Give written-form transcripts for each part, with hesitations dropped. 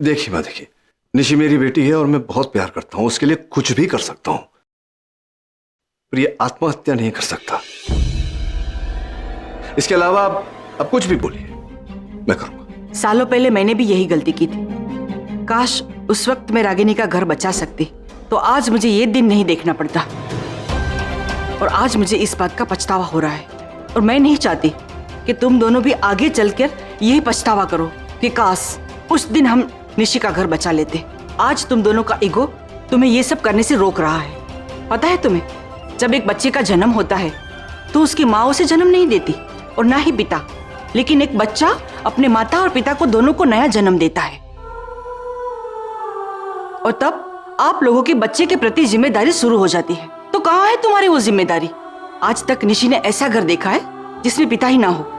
देखिए माँ, देखिए, निशी मेरी बेटी है और मैं बहुत प्यार करता हूं, उसके लिए कुछ भी कर सकता हूं, पर ये आत्महत्या नहीं कर सकता। इसके अलावा आप कुछ भी बोलिए, मैं करूंगा। सालों पहले मैंने भी यही गलती की थी। काश उस वक्त मैं रागिनी का घर बचा सकती तो आज मुझे ये दिन नहीं देखना पड़ता। और आज मुझे इस बात का पछतावा हो रहा है और मैं नहीं चाहती कि तुम दोनों भी आगे चलकर यही पछतावा करो कि काश उस दिन हम निशी का घर बचा लेते। आज तुम दोनों का ईगो तुम्हें ये सब करने से रोक रहा है। पता है तुम्हें, जब एक बच्चे का जन्म होता है तो उसकी माँ उसे जन्म नहीं देती और ना ही पिता, लेकिन एक बच्चा अपने माता और पिता को दोनों को नया जन्म देता है। और तब आप लोगों के बच्चे के प्रति जिम्मेदारी शुरू हो जाती है। तो कहाँ है तुम्हारी वो जिम्मेदारी? आज तक निशी ने ऐसा घर देखा है जिसमें पिता ही ना हो।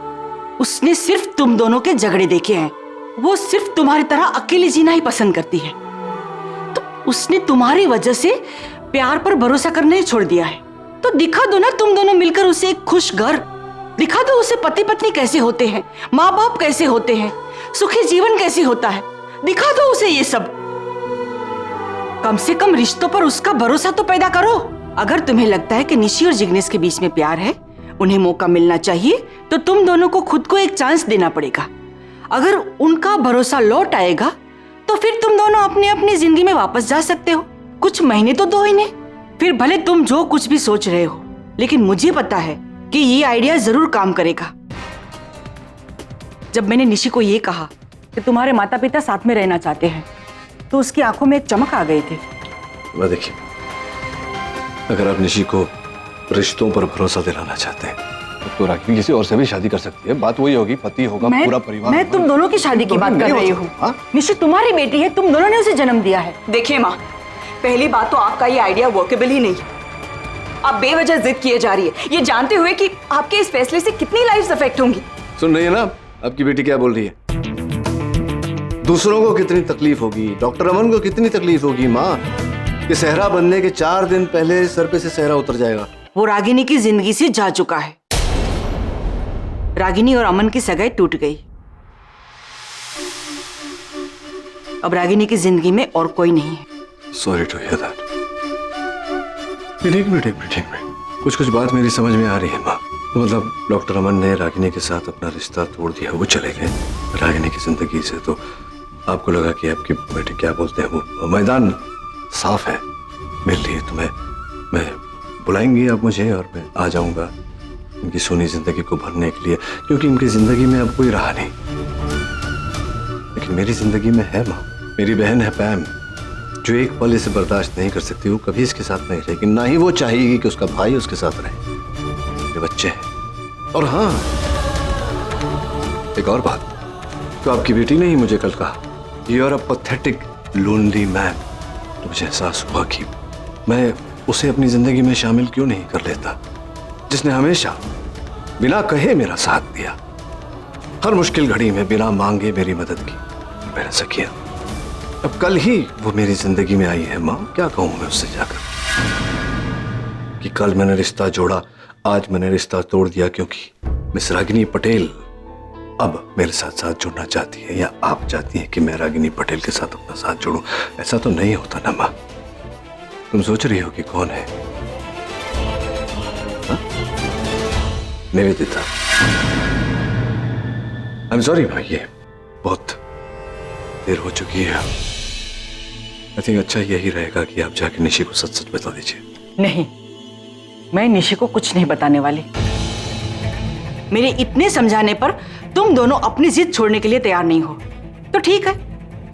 उसने सिर्फ तुम दोनों के झगड़े देखे हैं। वो सिर्फ तुम्हारी तरह अकेले जीना ही पसंद करती है। तो उसने तुम्हारी वजह से प्यार पर भरोसा करना ही छोड़ दिया है। तो दिखा दो ना तुम दोनों मिलकर उसे एक खुश घर, दिखा दो उसे पति पत्नी कैसे होते हैं, माँ बाप कैसे होते हैं, सुखी जीवन कैसे होता है। दिखा दो उसे ये सब। कम से कम रिश्तों पर उसका भरोसा तो पैदा करो। अगर तुम्हें लगता है कि निशी और जिग्नेश के बीच में प्यार है, उन्हें मौका मिलना चाहिए, तो तुम दोनों को खुद को एक चांस देना पड़ेगा। अगर उनका भरोसा लौट आएगा तो फिर तुम दोनों अपनी अपनी जिंदगी में वापस जा सकते हो। कुछ महीने तो दो इन्हें, फिर भले तुम जो कुछ भी सोच रहे हो, लेकिन मुझे पता है कि ये आइडिया जरूर काम करेगा। जब मैंने निशी को ये कहा कि तुम्हारे माता पिता साथ में रहना चाहते हैं तो उसकी आंखों में एक चमक आ गई थी। वह देखिए, अगर आप निशी को रिश्तों पर भरोसा दिलाना चाहते हैं तो रागिनी किसी और से भी शादी कर सकती है। बात वही होगी, पति होगा, पूरा परिवार। मैं तुम दोनों की शादी की बात कर रही हूँ। निशी तुम्हारी बेटी है, तुम दोनों ने उसे जन्म दिया है। देखिए माँ, पहली बात तो आपका ये आइडिया वर्केबल ही नहीं। आप बेवजह जिद किए जा रही है, ये जानते हुए कि आपके इस फैसले से कितनी लाइफ्स अफेक्ट होंगी। सुन रही है ना आपकी बेटी क्या बोल रही है? दूसरों को कितनी तकलीफ होगी, डॉक्टर अमन को कितनी तकलीफ होगी माँ। ये सहरा बनने के 4 दिन पहले सर पे से सहरा उतर जाएगा। वो रागिनी की जिंदगी से जा चुका है। रागिनी और अमन की सगाई टूट गई। अब रागिनी की जिंदगी में और कोई नहीं है। Sorry to hear that. एक मिनट, कुछ बात मेरी समझ में आ रही है माँ। तो मतलब डॉक्टर अमन ने रागिनी के साथ अपना रिश्ता तोड़ दिया, वो चले गए रागिनी की जिंदगी से। तो आपको लगा कि आपकी बेटी क्या बोलते हैं, वो मैदान साफ है मेरे लिए। तो मैं बुलाएंगी आप मुझे और मैं आ जाऊंगा इनकी सोनी जिंदगी को भरने के लिए, क्योंकि इनकी जिंदगी में अब कोई रहा नहीं। लेकिन मेरी जिंदगी में है माँ, मेरी बहन है पैम, जो एक पल इसे बर्दाश्त नहीं कर सकती। वो कभी इसके साथ नहीं रहेगी, ना ही वो चाहेगी कि उसका भाई उसके साथ रहे। मेरे बच्चे हैं। और हाँ, एक और बात, तो आपकी बेटी ने ही मुझे कल कहा, you are a pathetic lonely man. तो मुझे एहसास हुआ कि मैं उसे अपनी जिंदगी में शामिल क्यों नहीं कर लेता, जिसने हमेशा बिना कहे मेरा साथ दिया, हर मुश्किल घड़ी में बिना मांगे मेरी मदद की। मैंने ऐसा किया। अब कल ही वो मेरी जिंदगी में आई है माँ। क्या कहूं मैं उससे जाकर कि कल मैंने रिश्ता जोड़ा, आज मैंने रिश्ता तोड़ दिया, क्योंकि मिस रागिनी पटेल अब मेरे साथ साथ जुड़ना चाहती है, या आप चाहती हैं कि मैं रागिनी पटेल के साथ अपना साथ जोड़ूं। ऐसा तो नहीं होता ना माँ। तुम सोच रही हो कि कौन है? निवेदिता। आई एम सॉरी भाई, ये बहुत देर हो चुकी है। आई थिंक अच्छा यही रहेगा कि आप जाके निशी को सच सच बता दीजिए। नहीं, मैं निशी को कुछ नहीं बताने वाली। मेरे इतने समझाने पर तुम दोनों अपनी जिद छोड़ने के लिए तैयार नहीं हो तो ठीक है,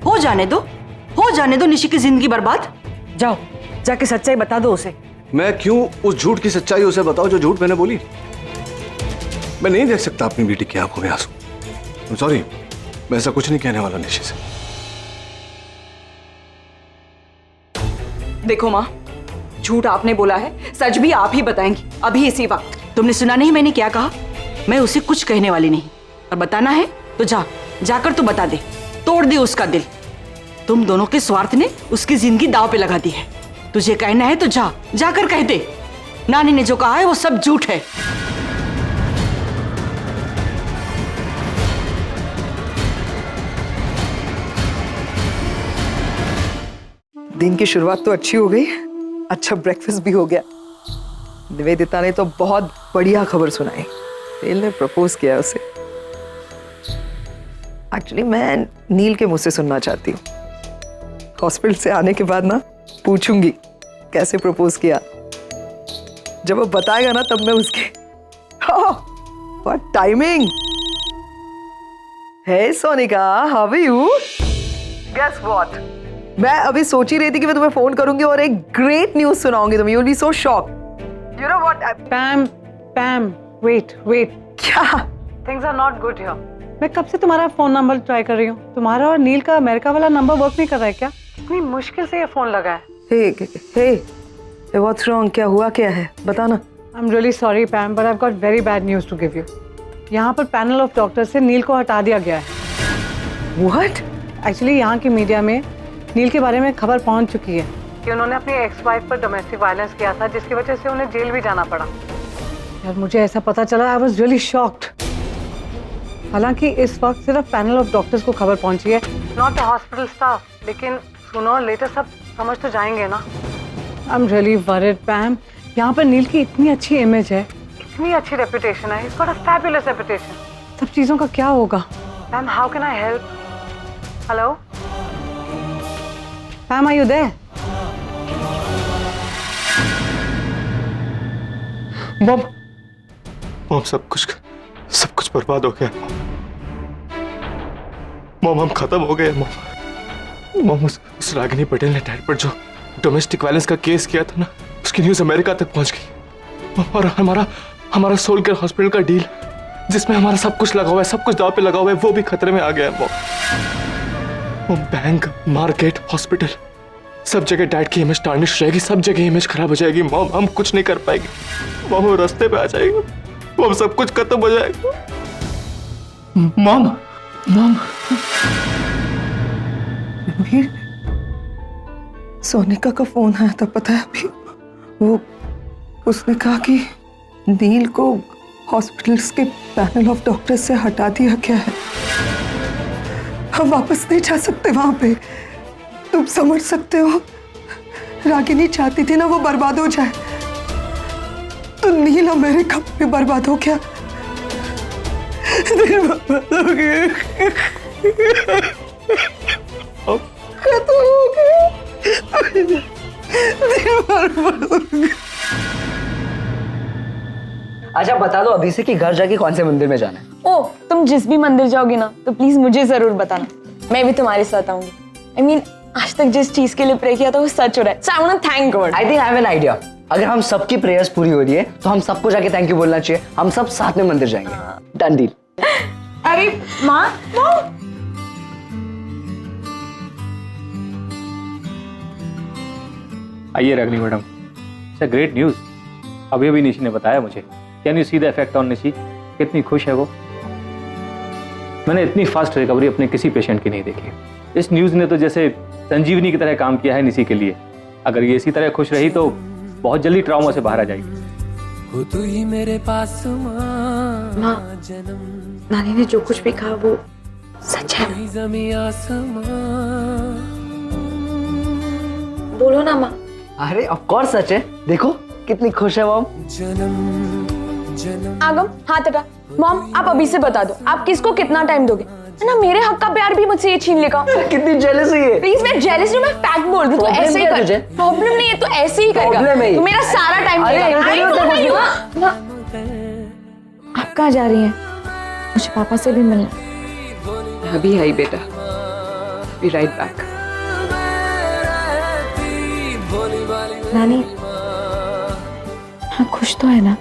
हो जाने दो निशी की जिंदगी बर्बाद। जाओ, जाके सच्चाई बता दो उसे। मैं क्यों उस झूठ की सच्चाई उसे बताऊं जो झूठ मैंने बोली? मैं नहीं देख सकता अपनी बेटी की आंखों में आंसू। आई एम सॉरी, मैं ऐसा कुछ नहीं कहने वाला निशी से। देखो माँ, झूठ आपने बोला है, सच भी आप ही बताएंगी अभी इसी वक्त। तुमने सुना नहीं मैंने क्या कहा? मैं उसे कुछ कहने वाली नहीं, और बताना है तो जाकर तो बता दे, तोड़ दे उसका दिल। तुम दोनों के स्वार्थ ने उसकी जिंदगी दांव पे लगा दी है। तुझे कहना है तो जाकर कह दे, नानी ने जो कहा है वो सब झूठ है। दिन की शुरुआत तो अच्छी हो गई, अच्छा ब्रेकफास्ट भी हो गया। निवेदिता ने तो बहुत बढ़िया खबर सुनाई, नील ने प्रपोज किया उसे। एक्चुअली मैं नील के मुंह से सुनना चाहती हूँ। हॉस्पिटल से आने के बाद ना पूछूंगी कैसे प्रपोज किया। जब वो बताएगा ना तब मैं उसके what timing. Hey Sonika, how are you? Guess what, मैं अभी सोच ही रही थी कि मैं तुम्हें फोन करूंगी और एक ग्रेट न्यूज सुनाऊंगी तुम्हें। You will be so shocked. You know what Pam, wait. क्या? Things are not good here. मैं कब से तुम्हारा फोन नंबर ट्राई कर रही हूँ। तुम्हारा और नील का अमेरिका वाला नंबर वर्क नहीं कर रहा है क्या? इतनी मुश्किल से ये फोन लगा है। Hey what's wrong? क्या हुआ, क्या है बताना। I am really sorry Pam, but I have got very bad news to give you. यहाँ पर पैनल ऑफ डॉक्टर से नील को हटा दिया गया है। व्हाट? एक्चुअली यहाँ की मीडिया में नील के बारे में खबर पहुँच चुकी है कि उन्होंने अपनी एक्स वाइफ पर डोमेस्टिक वायलेंस किया था, जिसकी वजह से उन्हें जेल भी जाना पड़ा। यार मुझे ऐसा पता चला, आई वॉज रियली शॉक्ड। हालांकि इस वक्त सिर्फ पैनल ऑफ डॉक्टर्स को खबर पहुंची है, नॉट द हॉस्पिटल स्टाफ, लेकिन सूनर और लेटर सब समझ तो जाएंगे ना। आई एम रियली वरीड पैम। यहाँ पर नील की इतनी अच्छी इमेज है, इतनी अच्छी रेपुटेशन है, it's got a fabulous reputation. सब चीजों का क्या होगा? Pam, how can I help? Hello Pam, are you there? Mom, सब कुछ बर्बाद हो गया। मॉम, हम खत्म हो गए। मॉम, उस रागिनी पटेल ने डैड पर जो डोमेस्टिक वायलेंस का केस किया था ना, उसकी न्यूज अमेरिका तक पहुंच गई। और हमारा सोल केयर हॉस्पिटल का डील, जिसमें हमारा सब कुछ लगा हुआ है, सब कुछ दांव पे लगा हुआ है, वो भी खतरे में आ गया है। मॉम, बैंक, मार्केट, हॉस्पिटल, सब जगह डैड की इमेज टार्निश हो जाएगी, सब जगह इमेज खराब हो जाएगी। मॉम, हम कुछ नहीं कर पाएंगे। मॉम, वो रास्ते पे आ जाएगी। मॉम, सब कुछ खत्म हो जाएगा। मॉम। रणवीर, सोनिका का फोन आया था, पता है अभी? वो उसने कहा कि नील को हॉस्पिटल्स के पैनल ऑफ डॉक्टर्स से हटा दिया गया है। हम वापस नहीं जा सकते वहां पे। तुम समझ सकते हो, रागिनी चाहती थी ना वो बर्बाद हो जाए, तो नील अमेरिका में बर्बाद हो गया। बर्बाद हो गया, खत्म हो गया। अच्छा बता दो अभी से कि घर जाके कौन से मंदिर में जाना है? ओ, तुम जिस भी मंदिर जाओगी ना तो प्लीज मुझे जरूर बताना, मैं भी तुम्हारे साथ आऊंगी। I mean, आज तक जिस चीज के लिए प्रे किया था वो सच हो रहा है। So I want to thank God. I think I have an idea. अगर हम सबकी प्रेयर्स पूरी हो रही है तो हम सबको जाके थैंक यू बोलना चाहिए। हम सब साथ में मंदिर जाएंगे। Done deal. अरे माँ, आइए Ragini madam, it's great news. अभी अभी निशी ने बताया मुझे। Can you see the effect on Nishi? कितनी खुश है वो। मैंने इतनी फास्ट रिकवरी अपने किसी पेशेंट की नहीं देखी। इस न्यूज़ ने तो जैसे संजीवनी की तरह काम किया है निशी के लिए। अगर ये इसी तरह खुश रही तो बहुत जल्दी ट्रॉमा से बाहर आ जाएगी। हो तू ही मेरे पास माँ, नानी ने जो कुछ भी कहा वो सच है। जमी आसमां, बोलो ना माँ। अरे ऑफ कोर्स सच है। देखो कितनी खुश है मॉम। आगम, हाथ हटा। मॉम, आप अभी से बता दो आप किसको कितना टाइम दोगे, है ना? मेरे हक का प्यार भी मुझसे ये छीन लेगा। कितनी जेलस हुई है। प्लीज, मैं जेलस नहीं, मैं फैक्ट बोल रही हूँ। तो Problem ऐसे ही क्या है कर। तुझे? प्रॉब्लम नहीं है तो ऐसे ही करेगा। Problem है ये। तो मेरा सारा टाइम अरे, लेगा। ये तो नहीं होता कुछ आप कहाँ जा रही हैं? मुझे पापा से भी मिलना। अभी आई बेटा, बी राइट बैक। नानी, हाँ खुश तो है ना?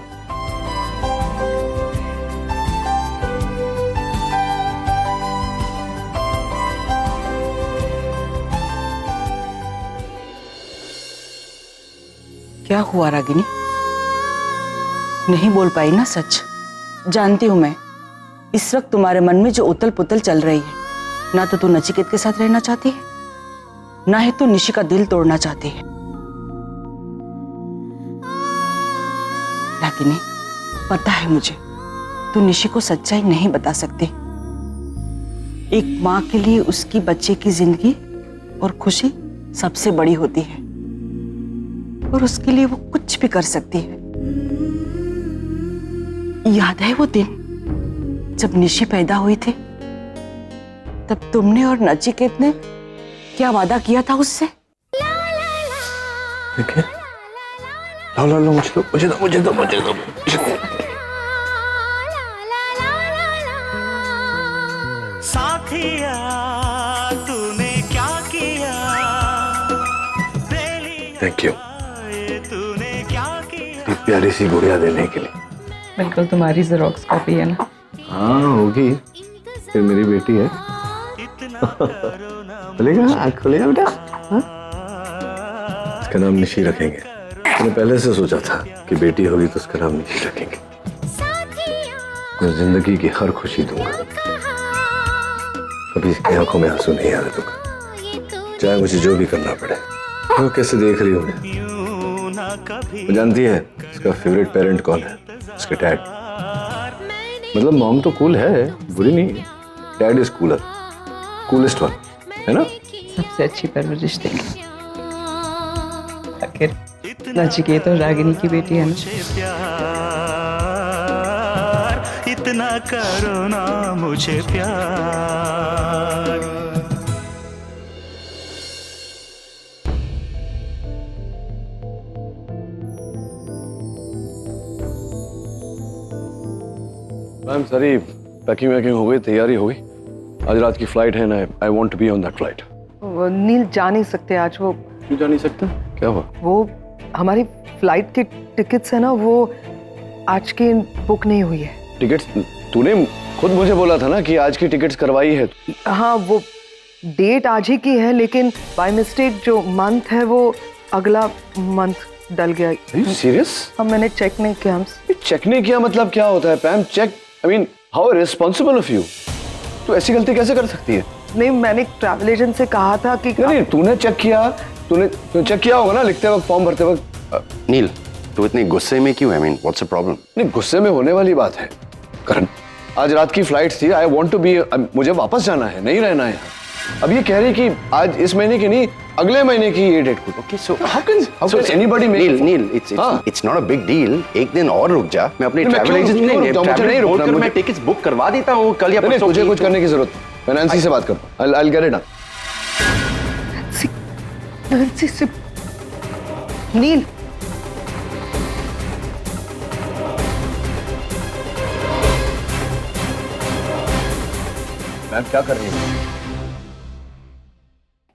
क्या हुआ रागिनी? नहीं बोल पाई ना सच? जानती हूं मैं, इस वक्त तुम्हारे मन में जो उतल पुतल चल रही है, ना तो तू नचिकेत के साथ रहना चाहती है, ना ही तू निशी का दिल तोड़ना चाहती है। रागिनी, पता है मुझे, तू निशी को सच्चाई नहीं बता सकती। एक माँ के लिए उसकी बच्चे की जिंदगी और खुशी सबसे बड़ी होती है और उसके लिए वो कुछ भी कर सकती है। याद है वो दिन जब निशी पैदा हुई थी, तब तुमने और नचिकेत ने क्या वादा किया था उससे? ठीक है, लो लो लो, मुझे दो। साथिया तूने क्या किया, थैंक यू तूने क्या किया। एक प्यारी सी गुड़िया देने के लिए। बिल्कुल तुम्हारी जेरोक्स कॉपी है ना? हाँ होगी, फिर मेरी बेटी है। खुलेगा, आँख खुलेगा बेटा। हाँ? इसका नाम निशी रखेंगे। मैंने पहले से सोचा था कि बेटी होगी तो उसका नाम निशी रखेंगे। मैं जिंदगी की हर खुशी दूंगा, कभी इसकी आंखों में आंसू नहीं आने दूंगा, चाहे मुझे जो भी करना पड़े। वो कैसे देख रही हूँ, वो जानती है उसका फेवरेट पेरेंट कौन है, उसके डैड। मतलब मॉम तो कूल है, बुरी नहीं है, dad is cooler, coolest one, है ना? सबसे अच्छी परवरिश देंगे। आखिर नचिकेत और रागिनी की बेटी है ना। इतना करो ना मुझे प्यार। मैम सारी पैकिंग वैकिंग हो गई, तैयारी हो गई। आज रात की फ्लाइट है ना, I want to be on that flight. Neel जा नहीं सकते आज। वो क्यों जा नहीं सकते? क्या हुआ? वो हमारी फ्लाइट की टिकट्स है ना, वो आज की बुक नहीं हुई है। टिकट्स? तूने खुद मुझे बोला था ना कि आज की टिकट्स करवाई है। हाँ, वो डेट आज ही की है, लेकिन बाय मिस्टेक जो मंथ है वो अगला मंथ डल गया। सीरियस? अब मैंने चेक नहीं किया। हम चेक नहीं किया मतलब क्या होता है Pam? Check, I mean how responsible of you. तू ऐसी गलती कैसे कर सकती है? नहीं, मैंने ट्रैवल एजेंट से कहा था कि नहीं, तूने चेक किया, तूने चेक किया होगा ना लिखते वक्त, फॉर्म भरते वक्त। नील, तू इतनी गुस्से में क्यों है? I mean, what's the problem? नहीं, गुस्से में होने वाली बात है करण। आज रात की फ्लाइट थी, आई वॉन्ट टू बी, मुझे वापस जाना है, नहीं रहना है। अब ये कह रही कि आज इस महीने की नहीं, अगले महीने की ये डेट को। Okay, so how can anybody make? Nil, it's not a big deal. एक दिन और रुक जा, मैं अपने ट्रैवल एजेंट मुझे नहीं रुकना, मैं टिकट्स बुक करवा देता हूँ कल या परसों। मुझे कुछ करने की जरूरत, मैं नैन्सी से बात करता हूँ। I'll get it done. Nancy से नील, मैम क्या कर रही है?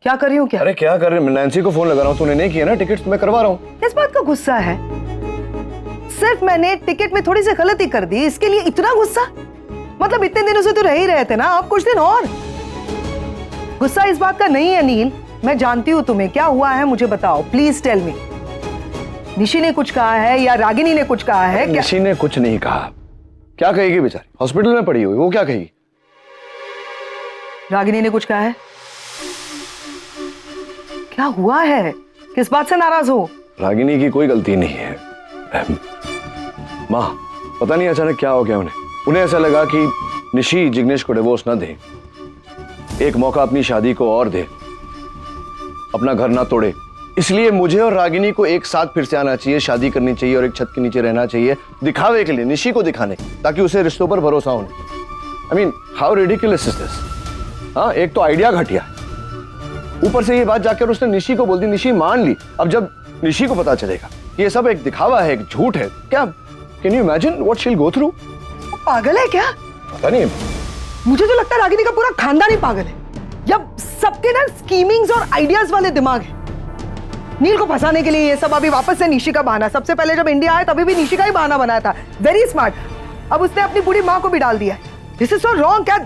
क्या कर रही हूँ? क्या? अरे क्या कर रही है? मैं नैन्सी को फोन लगा रहा हूँ, तूने नहीं किया ना, टिकट मैं करवा रहा हूँ। इस बात का गुस्सा है? सिर्फ मैंने टिकट में थोड़ी सी गलती कर दी, इसके लिए इतना गुस्सा? मतलब इतने दिनों से तो रह ही रहे थे ना, आप कुछ दिन और। गुस्सा इस बात का नहीं है नील, मैं जानती हूँ तुम्हें। क्या हुआ है मुझे बताओ, प्लीज टेल मी। निशी ने कुछ कहा है या रागिनी ने कुछ कहा है? निशी ने कुछ नहीं कहा। क्या कहेगी बेचारी, हॉस्पिटल में पड़ी हुई, वो क्या कहेगी? रागिनी ने कुछ कहा है? क्या हुआ है, किस बात से नाराज हो? रागिनी की कोई गलती नहीं है माँ, पता नहीं अचानक क्या हो गया उन्हें ऐसा लगा कि निशी जिग्नेश को डिवोर्स ना दे, एक मौका अपनी शादी को और दे, अपना घर ना तोड़े। इसलिए मुझे और रागिनी को एक साथ फिर से आना चाहिए, शादी करनी चाहिए और एक छत के नीचे रहना चाहिए, दिखावे के लिए, निशी को दिखाने, ताकि उसे रिश्तों पर भरोसा होने। आई mean how ridiculous is this? हाँ, एक तो आइडिया घटिया, ऊपर से ये बात जाकर उसने निशी को बोल दी, निशी मान ली। अब जब निशी को पता चलेगा ये सब एक दिखावा है, एक झूठ है, क्या can you imagine what she will go through? पागल है क्या? पता नहीं, मुझे तो लगता है रागिनी का पूरा खानदान ही पागल है, या सबके ना स्कीमिंग्स और आइडियाज वाले दिमाग है। नील को फंसाने के लिए ये सब, अभी वापस से निशी का बहाना। सबसे पहले जब इंडिया आया तभी भी निशी का ही बहाना बनाया था, वेरी स्मार्ट। अब उसने अपनी बूढ़ी माँ को भी डाल दिया। This is so wrong. क्या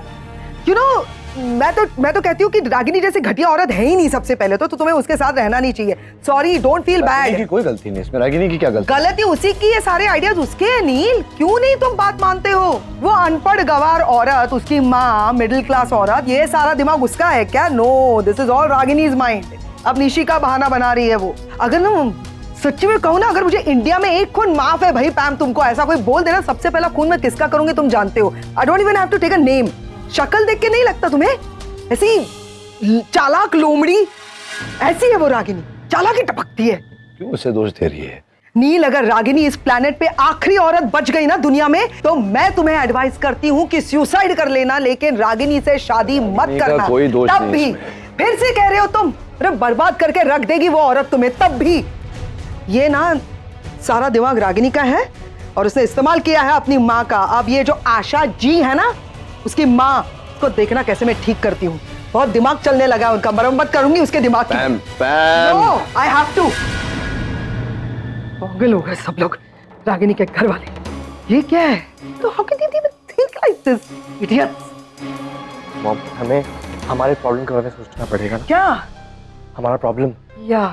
यू नो, मैं तो कहती हूँ कि रागिनी जैसी घटिया औरत है ही नहीं सबसे पहले तो तुम्हें उसके साथ रहना नहीं चाहिए। Sorry, don't feel bad. कोई गलती नहीं इसमें, रागिनी की क्या गलती? गलती उसी की है, सारे आइडियाज उसके हैं। नील, क्यों नहीं तुम बात मानते हो? वो अनपढ़ गवार औरत, उसकी माँ मिडिल क्लास औरत, ये सारा दिमाग उसका है क्या? No, this is all Ragini's mind. अब निशी का बहाना बना रही है वो। अगर ना सच्ची में कहूँ ना, अगर मुझे इंडिया में एक खून माफ है भाई पैम, तुमको ऐसा कोई बोल देना, सबसे पहला खून मैं किसका करूंगी तुम जानते हो। I don't even have to take a name. शक्ल देख के नहीं लगता तुम्हें ऐसी चालाक लोमड़ी? ऐसी है वो रागिनी, चालाकी टपकती है। क्यों उसे दोष दे रही है? नील, अगर रागिनी इस प्लेनेट पे आखिरी औरत बच गई ना दुनिया में, तो मैं तुम्हें एडवाइस करती हूँ कि सुसाइड कर लेना, लेकिन रागिनी से शादी मत करना। कोई दोष तब नहीं भी इसमें। फिर से कह रहे हो तुम, अरे बर्बाद करके रख देगी वो औरत तुम्हें। तब भी ये ना सारा दिमाग रागिनी का है और उसने इस्तेमाल किया है अपनी माँ का। अब ये जो आशा जी है ना, उसकी माँ, उसको देखना कैसे मैं ठीक करती हूँ। बहुत दिमाग चलने लगा है उनका, मरम्मत करूंगी उसके दिमाग की। पैम, पैम। No, I have to. पागल हो गए सब लोग, रागिनी के घर वाले। ये क्या है? तो how can you even think like this, idiots? Mom, हमें हमारे प्रॉब्लम के बारे में सोचना पड़ेगा ना। क्या? हमारा प्रॉब्लम, Yeah,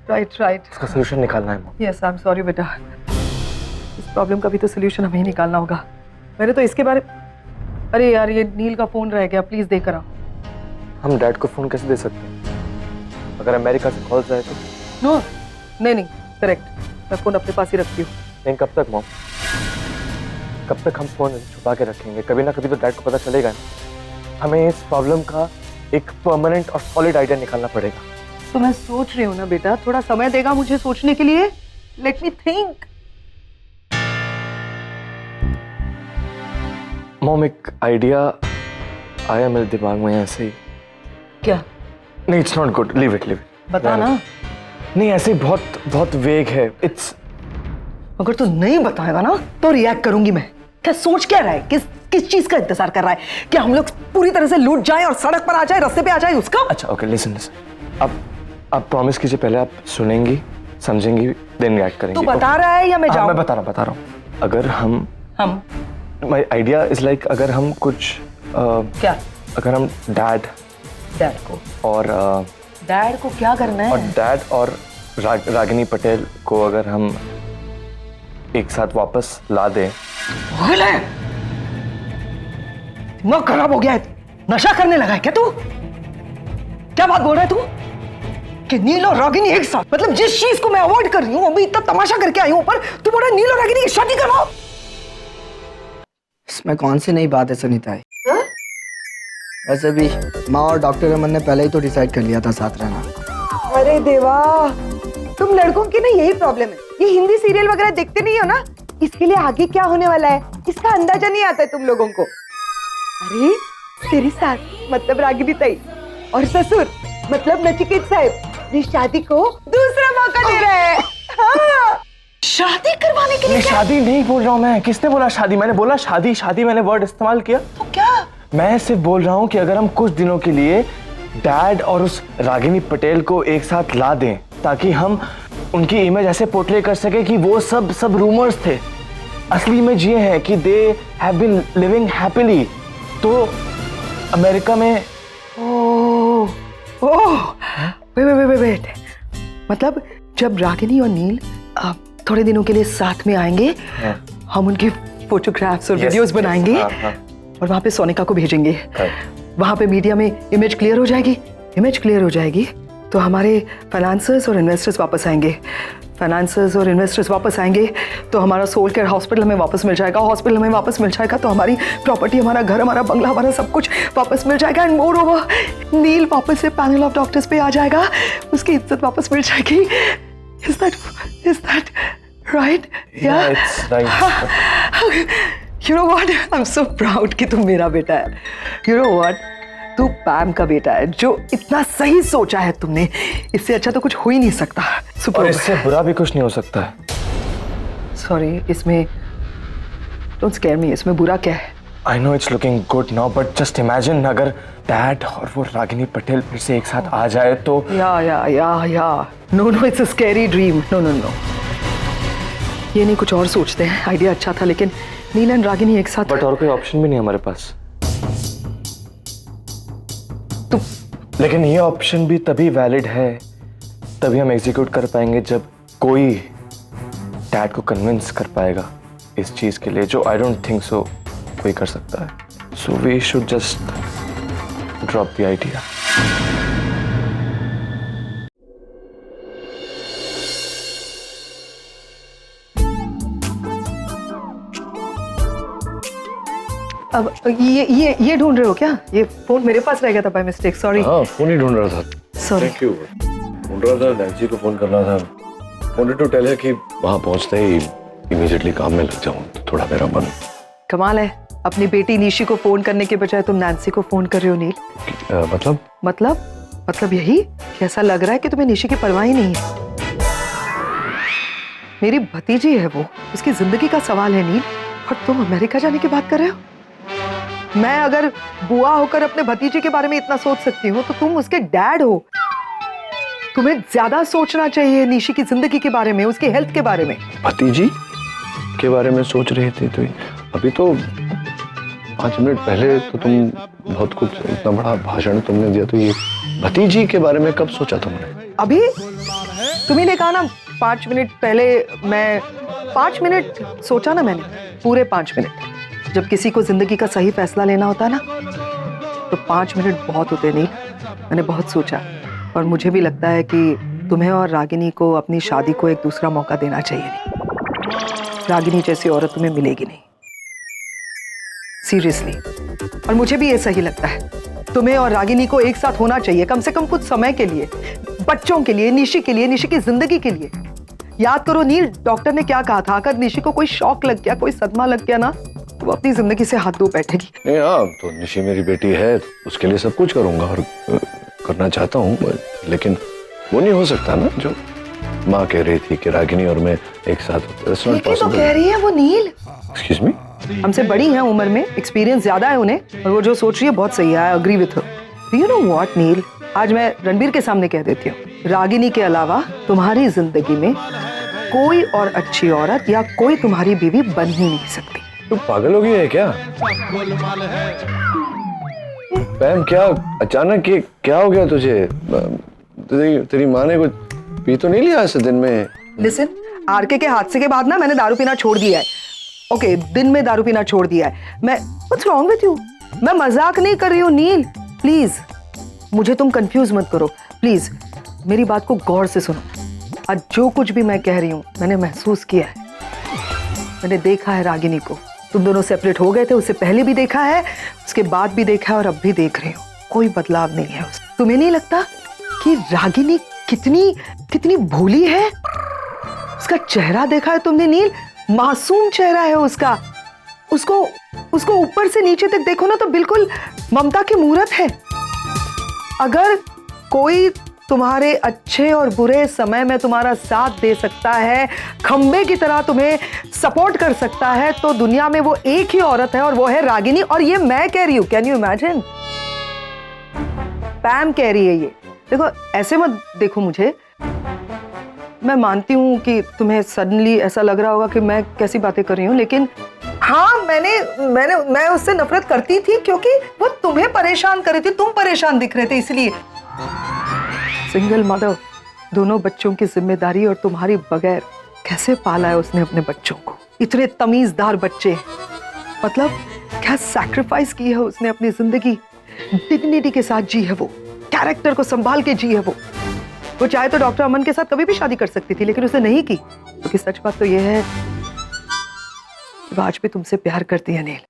right. उसका सोल्यूशन निकालना है मॉम। Yes, I'm sorry बेटा। इस प्रॉब्लम का भी तो सोल्यूशन हमें ही निकालना होगा। मैंने तो इसके बारे, अरे यार ये नील का फोन रह गया, प्लीज दे कर आओ। हम डैड को फोन कैसे दे सकते हैं? अगर अमेरिका से कॉल जाए तो? नो, नहीं, करेक्ट। मैं फोन अपने पास ही रखती हूँ। नहीं, कब तक मॉम? कब तक हम फोन छुपा के रखेंगे? कभी ना कभी तो डैड को पता चलेगा ना। हमें इस प्रॉब्लम का एक परमानेंट और सॉलिड आइडिया निकालना पड़ेगा। तो मैं सोच रही हूँ ना बेटा, थोड़ा समय देगा मुझे सोचने के लिए। Let me think. मॉम, एक आइडिया आया मेरे दिमाग में ऐसे ही। क्या? नहीं, it's not good, leave it. बता ना। नहीं, ऐसे बहुत वेग है। इट्स, अगर तू नहीं बताएगा ना तो रिएक्ट करूंगी मैं। क्या सोच क्या रहा है? किस चीज का इंतजार कर रहा है? क्या हम लोग पूरी तरह से लूट जाए और सड़क पर आ जाए, रास्ते पे आ जाए उसका? अच्छा ओके, लिसन। आप प्रॉमिस कीजिए, पहले आप सुनेंगी, समझेंगी, देन रिएक्ट करेंगी। तू बता रहा है या मैं जाऊं? मैं बता रहा हूँ। अगर हम माय आइडिया इज लाइक, अगर हम कुछ क्या? अगर हम डैड को और डैड को क्या करना है? और डैड और रागिनी पटेल को अगर हम एक साथ वापस ला दें। दिमाग खराब हो गया है, नशा करने लगा है क्या तू? क्या बात बोल रहा है तू कि नील और रागिनी एक साथ? मतलब जिस चीज को मैं अवॉइड कर रही हूँ, अभी इतना तमाशा करके आई हूँ, पर तू बोल रहा है नील और रागिनी की शादी करवाओ। इसमें कौन सी नई बात है सुनीता? वैसे भी माँ और डॉक्टर अमन ने पहले ही तो डिसाइड कर लिया था साथ रहना। अरे देवा, तुम लड़कों की ना यही प्रॉब्लम है। ये हिंदी सीरियल वगैरह देखते नहीं हो ना, इसके लिए आगे क्या होने वाला है इसका अंदाजा नहीं आता है तुम लोगों को। अरे तेरी सास मतलब रागिनी ताई और ससुर मतलब नचिकेत साहब ने शादी को दूसरा मौका दे रहे हैं। हाँ। शादी करवाने के लिए? शादी नहीं बोल रहा हूँ मैं। किसने बोला शादी? मैंने बोला शादी मैंने वर्ड इस्तेमाल किया। तो क्या? मैं सिर्फ बोल रहा हूँ कि अगर हम कुछ दिनों के लिए डैड और उस रागिनी पटेल को एक साथ ला दें, ताकि हम उनकी इमेज ऐसे पोर्ट्रे कर सके कि वो सब रूमर्स थे, असली इमेज ये है कि they have been living happily. तो अमेरिका में वेट, मतलब जब रागिनी और नील थोड़े दिनों के लिए साथ में आएंगे, हम उनकी फोटोग्राफ्स और वीडियोस बनाएंगे और वहां पे सोनिका को भेजेंगे। वहां पे मीडिया में इमेज क्लियर हो जाएगी। इमेज क्लियर हो जाएगी तो हमारे फाइनेंसर्स और इन्वेस्टर्स वापस आएंगे। फाइनेंसर्स और इन्वेस्टर्स वापस आएंगे तो हमारा सोल केयर हॉस्पिटल हमें वापस मिल जाएगा। हॉस्पिटल हमें वापस मिल जाएगा तो हमारी प्रॉपर्टी, हमारा घर, हमारा बंगला, हमारा सब कुछ वापस मिल जाएगा। एंड मोर ओवर, नील वापस से पैनल ऑफ डॉक्टर्स पे आ जाएगा, उसकी इज्जत वापस मिल जाएगी। Is that right? Yeah, it's right. You know what? I'm so proud कि तुम मेरा बेटा है। You know what? तू पैम का बेटा है, जो इतना सही सोचा है तुमने। इससे अच्छा तो कुछ हो ही नहीं सकता। और इससे बुरा भी कुछ नहीं हो सकता है। सॉरी, इसमें don't scare me, इसमें बुरा क्या है? I know it's looking good now, but just imagine अगर डैड और वो रागिनी पटेल फिर से एक साथ आ जाए तो। या no, it's a scary dream. No. ये नहीं, कुछ और सोचते हैं। आइडिया अच्छा था लेकिन नील एंड रागिनी एक साथ। बट और कोई ऑप्शन भी नहीं हमारे पास। लेकिन ये ऑप्शन भी तभी वैलिड है, तभी हम एग्जीक्यूट कर पाएंगे जब कोई डैड को कन्विंस कर पाएगा इस चीज के लिए, जो आई डोंट थिंक सो कोई कर सकता है। So we should just drop the idea. अब ये ढूंढ रहे हो क्या? ये फोन मेरे पास रह गया था बाय मिस्टेक। सॉरी। हाँ, फोन ही ढूंढ रहा था। सॉरी। Thank you. बोल रहा था नैन्सी को फोन करना था। वांटेड टू टेल हर कि वहां पहुंचते ही इमीडिएटली काम में लग जाऊं तो थोड़ा मेरा मन। कमाल है, अपनी बेटी निशी को फोन करने के बजाय तुम नैन्सी को फोन कर रहे हो नील। मतलब यही कि ऐसा लग रहा है कि तुम्हें निशी की परवाह ही नहीं है। मेरी भतीजी है वो, उसकी जिंदगी का सवाल है नील, और तुम अमेरिका जाने की बात कर रहे हो। मैं अगर बुआ होकर अपने भतीजे के बारे में इतना सोच सकती हूँ तो तुम उसके डैड हो। तुम्हें ज्यादा सोचना चाहिए निशी की जिंदगी के बारे में, उसकी हेल्थ के बारे में। भतीजी के बारे में सोच रही थी तो अभी तो 5 मिनट पहले तो तुम बहुत कुछ, इतना बड़ा भाषण तुमने दिया, तो ये भतीजी के बारे में कब सोचा तुमने? अभी तुम्ही ने कहा ना 5 मिनट पहले, मैं 5 मिनट सोचा ना मैंने, पूरे 5 मिनट। जब किसी को जिंदगी का सही फैसला लेना होता है ना तो 5 मिनट बहुत होते नहीं। मैंने बहुत सोचा और मुझे भी लगता है कि तुम्हें और रागिनी को अपनी शादी को एक दूसरा मौका देना चाहिए। नहीं, रागिनी जैसी औरत तुम्हें मिलेगी नहीं, सीरियसली। और मुझे भी ये सही लगता है, तुम्हें और रागिनी को एक साथ होना चाहिए, कम से कम कुछ समय के लिए, बच्चों के लिए, निशी के लिए, निशी की जिंदगी के लिए। याद करो नील, डॉक्टर ने क्या कहा था, अगर निशी को कोई शॉक लग गया, कोई सदमा लग गया ना, तो वो अपनी जिंदगी से हाथ धो बैठेगी। नहीं, हाँ तो निशी मेरी बेटी है, उसके लिए सब कुछ करूंगा और करना चाहता हूँ, लेकिन वो नहीं हो सकता ना जो माँ कह रही थी कि रागिनी और मैं एक साथ होते। लेकिन तो कह रही है वो नील। Excuse me? हमसे बड़ी हैं उम्र में, एक्सपीरियंस ज्यादा है उन्हें, और वो जो सोच रही है बहुत सही है। I agree with her. You know what Neel, आज मैं रणबीर के सामने कह देती हूँ, रागिनी के अलावा तुम्हारी जिंदगी में कोई और अच्छी औरत या कोई तुम्हारी बीवी बन ही नहीं सकती। तू पागल हो गई है क्या? पैम, क्या अचानक ये क्या हो गया तुझे? तेरी माँ ने कुछ पी तो नहीं लिया ऐसे दिन में? लिसन, आरके के हादसे के बाद ना मैंने दारू पीना छोड़ दिया है। ओके, दिन में दारू पीना छोड़ दिया है। मैं, व्हाट्स रॉन्ग विथ यू? मैं मजाक नहीं कर रही हूँ नील, प्लीज मुझे तुम कंफ्यूज मत करो, प्लीज मेरी बात को गौर से सुनो। आज जो कुछ भी मैं कह रही हूँ मैंने महसूस किया है, मैंने देखा है रागिनी को। तुम दोनों सेपरेट हो गए थे, उससे पहले भी देखा है, उसके बाद भी देखा है और अब भी देख रही हूँ। कोई बदलाव नहीं है उसमें। तुम्हें नहीं लगता कि रागिनी कितनी भोली है? उसका चेहरा देखा है तुमने नील? मासूम चेहरा है उसका। उसको ऊपर से नीचे तक देखो ना तो बिल्कुल ममता की मूरत है। अगर कोई तुम्हारे अच्छे और बुरे समय में तुम्हारा साथ दे सकता है, खंबे की तरह तुम्हें सपोर्ट कर सकता है, तो दुनिया में वो एक ही औरत है और वो है रागिनी। और ये मैं कह रही हूं, कैन यू इमेजिन? पैम कह रही है ये। देखो, ऐसे मत देखो मुझे। मैं मानती हूँ कि तुम्हें सडनली ऐसा लग रहा होगा कि मैं कैसी बातें कर रही हूँ, लेकिन हाँ, मैं उससे नफरत करती थी क्योंकि वो तुम्हें परेशान कर रही थी, तुम परेशान दिख रहे थे, इसलिए। सिंगल मदर, दोनों बच्चों की जिम्मेदारी, और तुम्हारी बगैर कैसे पाला है उसने अपने बच्चों को? इतने तमीजदार बच्चे, मतलब क्या सैक्रिफाइस की है उसने अपनी जिंदगी, डिग्निटी के साथ जी है वो, कैरेक्टर को संभाल के जी है वो चाहे तो डॉक्टर अमन के साथ कभी भी शादी कर सकती थी, लेकिन उसने नहीं की, क्योंकि सच बात तो ये है वो आज भी तुमसे प्यार करती है नील।